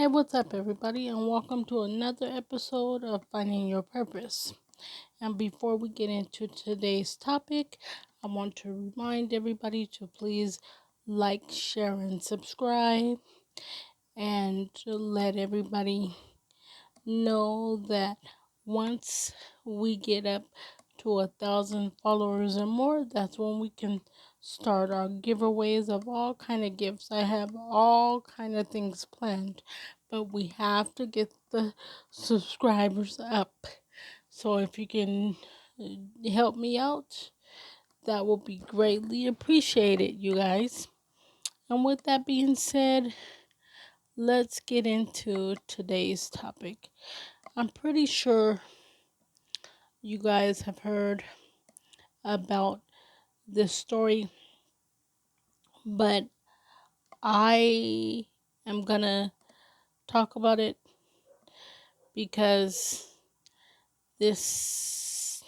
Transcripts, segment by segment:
Hey, what's up, everybody, and welcome to another episode of Finding Your Purpose. And before we get into today's topic, I want to remind everybody to please like, share, and subscribe, and to let everybody know that once we get up to 1,000 followers or more, that's when we can start our giveaways of all kind of gifts. I have all kind of things planned, but we have to get the subscribers up. So if you can help me out, that will be greatly appreciated, you guys. And with that being said, let's get into today's topic. I'm pretty sure you guys have heard about this story, but I am gonna talk about it because this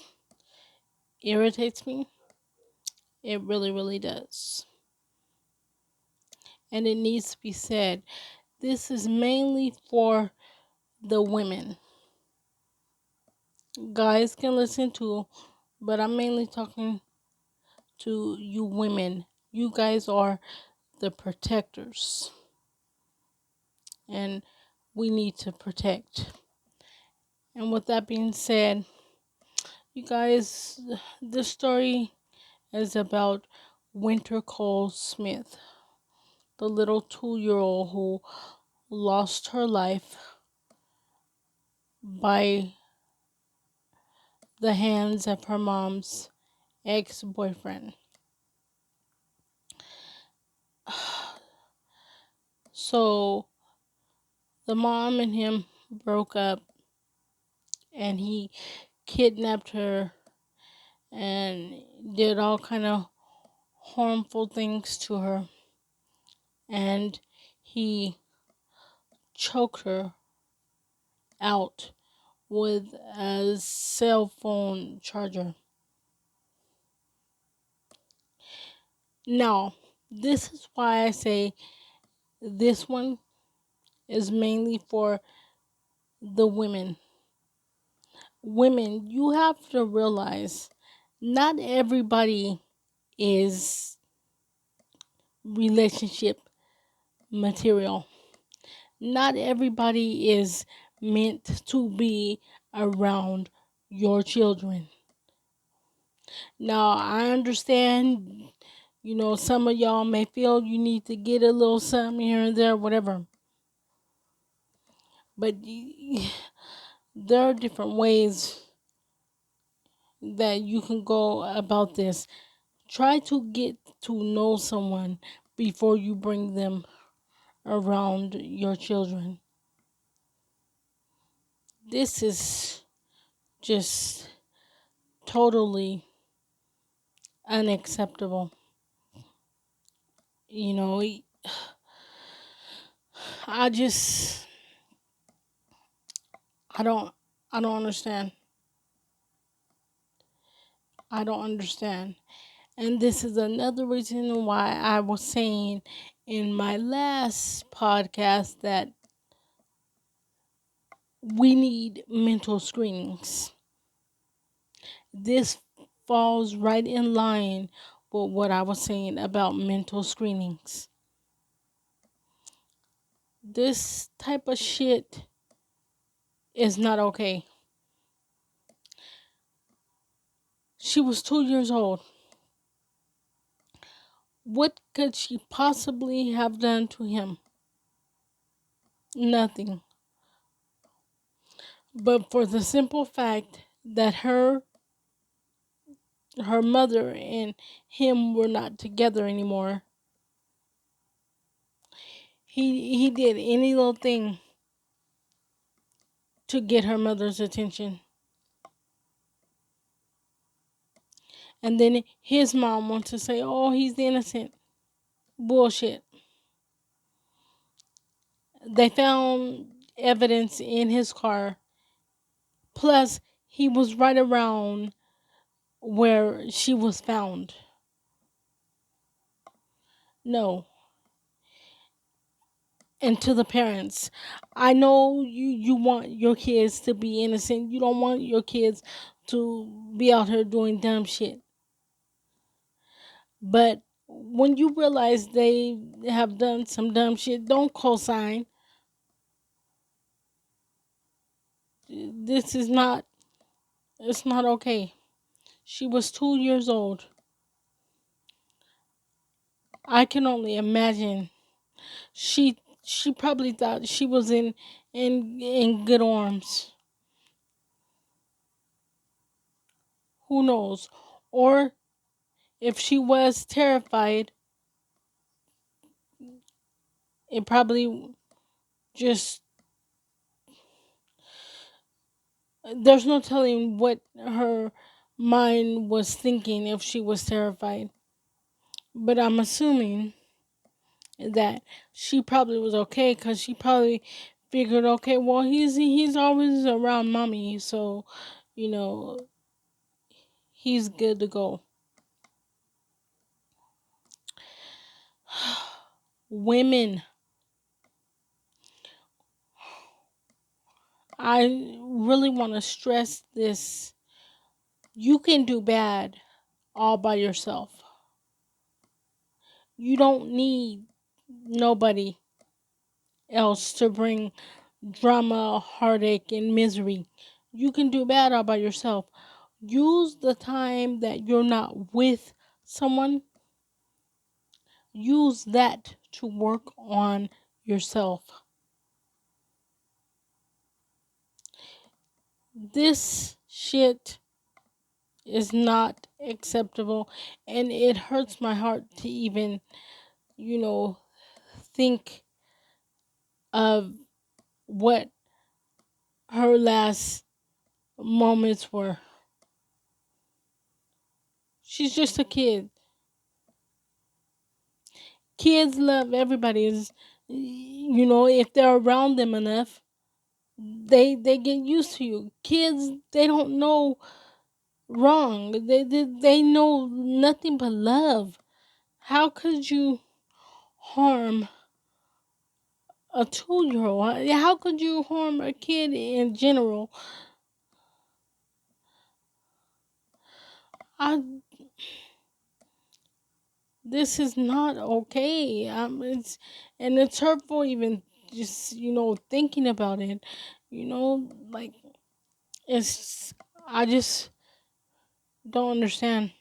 irritates me. It really, really does. And it needs to be said. This is mainly for the women. Guys can listen too, but I'm mainly talking to you women. You guys are the protectors, and we need to protect. And with that being said, you guys, this story is about Winter Cole Smith, the little 2-year old who lost her life by the hands of her mom's ex boyfriend. So the mom and him broke up, and he kidnapped her and did all kind of harmful things to her, and he choked her out with a cell phone charger. Now, this is why I say this one is mainly for the women. Women, you have to realize not everybody is relationship material. Not everybody is meant to be around your children. Now, I understand, some of y'all may feel you need to get a little something here and there, whatever. But there are different ways that you can go about this. Try to get to know someone before you bring them around your children. This is just totally unacceptable. You know, I just I don't I don't understand. I don't understand. And this is another reason why I was saying in my last podcast that we need mental screenings. This falls right in line with what I was saying about mental screenings. This type of shit is not okay. She was 2 years old. What could she possibly have done to him? Nothing. But for the simple fact that her mother and him were not together anymore, he did any little thing to get her mother's attention. And then his mom wants to say, "Oh, he's innocent." Bullshit. They found evidence in his car. Plus, he was right around where she was found. No. and to the parents. I know you want your kids to be innocent. You don't want your kids to be out here doing dumb shit. But when you realize they have done some dumb shit, don't co-sign. This is not, it's not okay. She was 2 years old. I can only imagine. She probably thought she was in good arms. Who knows? Or if she was terrified, it probably just, there's no telling what her mind was thinking if she was terrified. But I'm assuming that she probably was okay because she probably figured, okay, well, he's always around mommy, so you know he's good to go. Women, I really want to stress this. You can do bad all by yourself. You don't need nobody else to bring drama, heartache, and misery. You can do bad all by yourself. Use the time that you're not with someone, use that to work on yourself. This shit is not acceptable, and it hurts my heart to even, you know, think of what her last moments were. She's just a kid. Kids love everybody. If they're around them enough, they get used to you. Kids, they don't know wrong. They know nothing but love. How could you harm a 2 year old? How could you harm a kid in general? I This is not okay. It's hurtful even just thinking about it. Like, it's I just don't understand.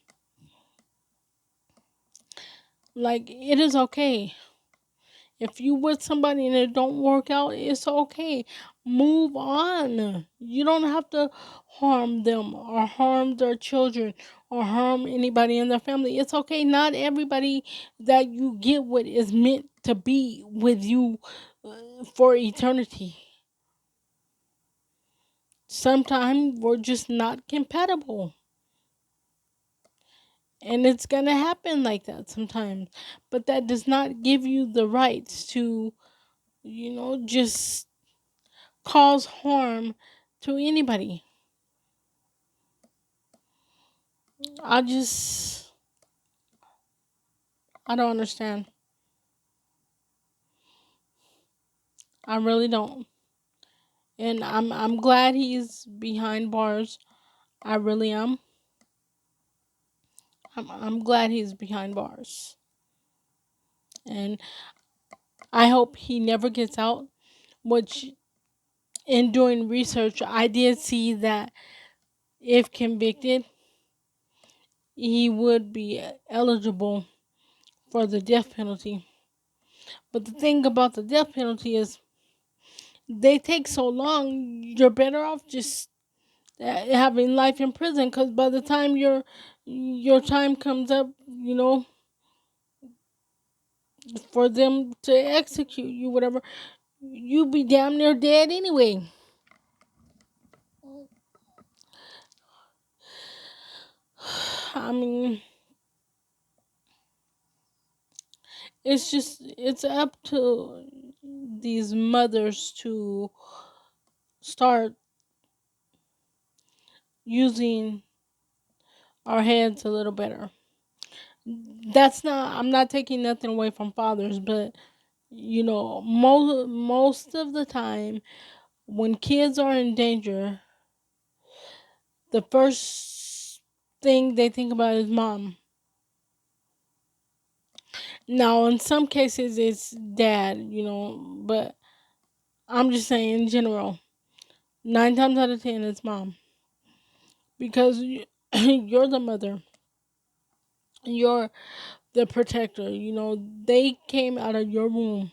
Like, it is okay. If you with somebody and it don't work out, it's okay. Move on. You don't have to harm them or harm their children or harm anybody in their family. It's okay. Not everybody that you get with is meant to be with you for eternity. Sometimes we're just not compatible. And it's going to happen like that sometimes. But that does not give you the rights to, just cause harm to anybody. I just, I don't understand. I really don't. And I'm glad he's behind bars. I really am. I'm glad he's behind bars. And I hope he never gets out. Which, in doing research, I did see that if convicted, he would be eligible for the death penalty. But the thing about the death penalty is they take so long. You're better off just having life in prison, because by the time your time comes up, for them to execute you, whatever, you be damn near dead anyway. I mean, it's up to these mothers to start using our heads a little better. I'm not taking nothing away from fathers, but Most of the time when kids are in danger, the first thing they think about is mom. Now, in some cases, it's dad, but I'm just saying in general, 9 times out of 10, it's mom. Because you're the mother, you're the protector, they came out of your womb.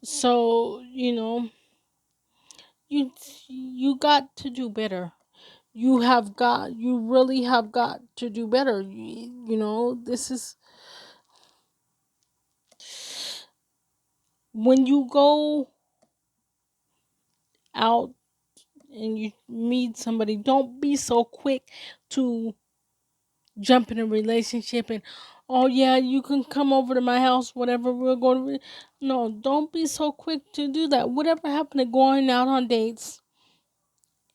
So, you you got to do better. You really have got to do better. This is when you go out and you meet somebody, don't be so quick to jump in a relationship and, oh yeah, you can come over to my house, whatever, we're going to. No, don't be so quick to do that. Whatever happened to going out on dates,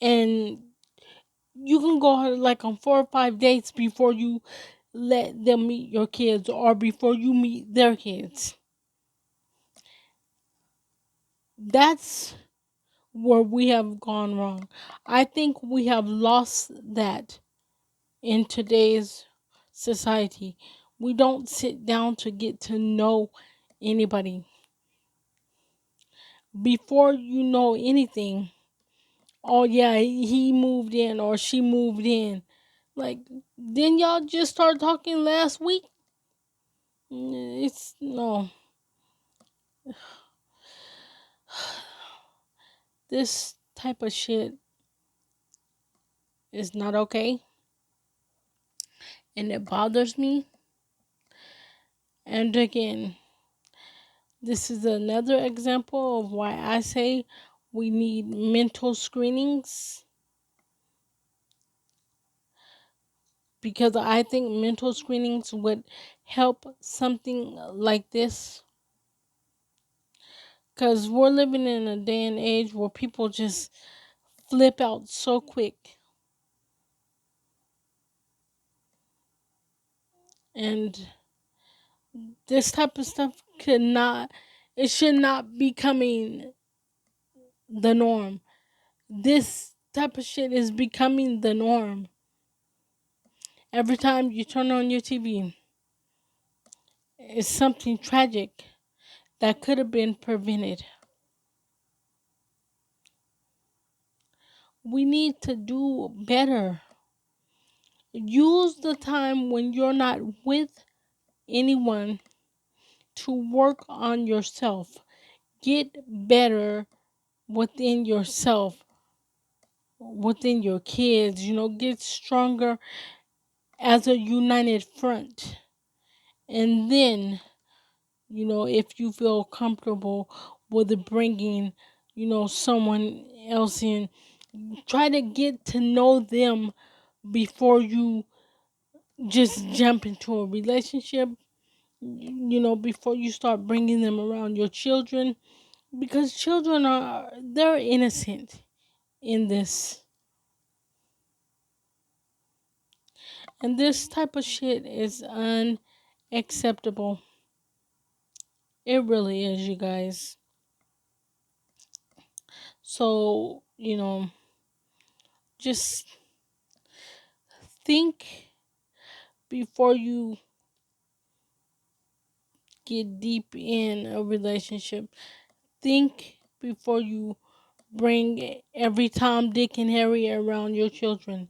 and you can go like on 4 or 5 dates before you let them meet your kids or before you meet their kids. That's where we have gone wrong. I think we have lost that in today's society. We don't sit down to get to know anybody. Before you know anything, oh yeah, he moved in or she moved in. Like, didn't y'all just start talking last week? It's no. This type of shit is not okay. And it bothers me. And again, this is another example of why I say we need mental screenings, because I think mental screenings would help something like this. Because we're living in a day and age where people just flip out so quick. And this type of stuff it should not be coming the norm. This type of shit is becoming the norm. Every time you turn on your TV, it's something tragic that could have been prevented. We need to do better. Use the time when you're not with anyone to work on yourself. Get better within yourself, within your kids, get stronger as a united front. And then, if you feel comfortable with bringing, someone else in, try to get to know them before you just jump into a relationship, before you start bringing them around your children, because children they're innocent in this. And this type of shit is unacceptable. It really is, you guys. So, just think before you get deep in a relationship. Think before you bring every Tom, Dick, and Harry around your children.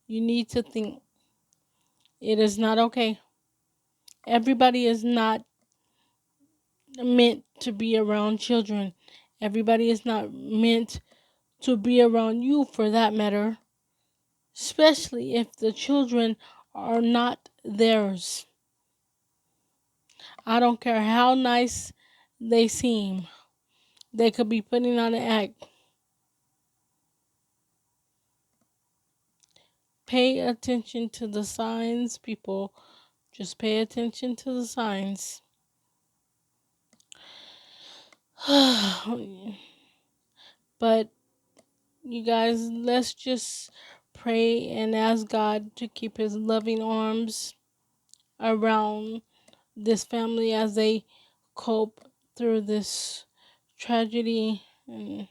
You need to think. It is not okay. Everybody is not meant to be around children. Everybody is not meant to be around you, for that matter, especially if the children are not theirs. I don't care how nice they seem, they could be putting on an act. Pay attention to the signs, people. Just pay attention to the signs. But you guys, let's just pray and ask God to keep his loving arms around this family as they cope through this tragedy. And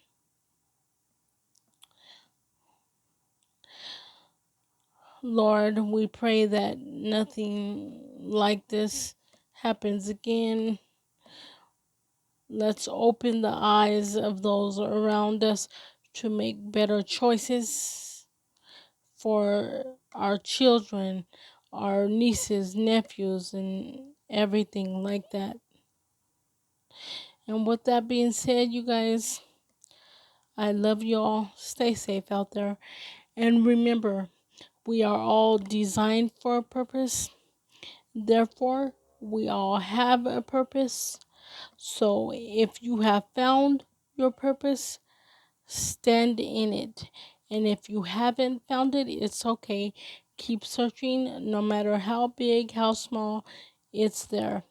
Lord, we pray that nothing like this happens again. Let's open the eyes of those around us to make better choices for our children, our nieces, nephews, and everything like that. And with that being said, you guys, I love you all. Stay safe out there. And remember, we are all designed for a purpose. Therefore, we all have a purpose. So if you have found your purpose, stand in it. And if you haven't found it, it's okay. Keep searching, no matter how big, how small, it's there.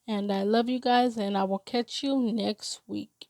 And I love you guys, and I will catch you next week.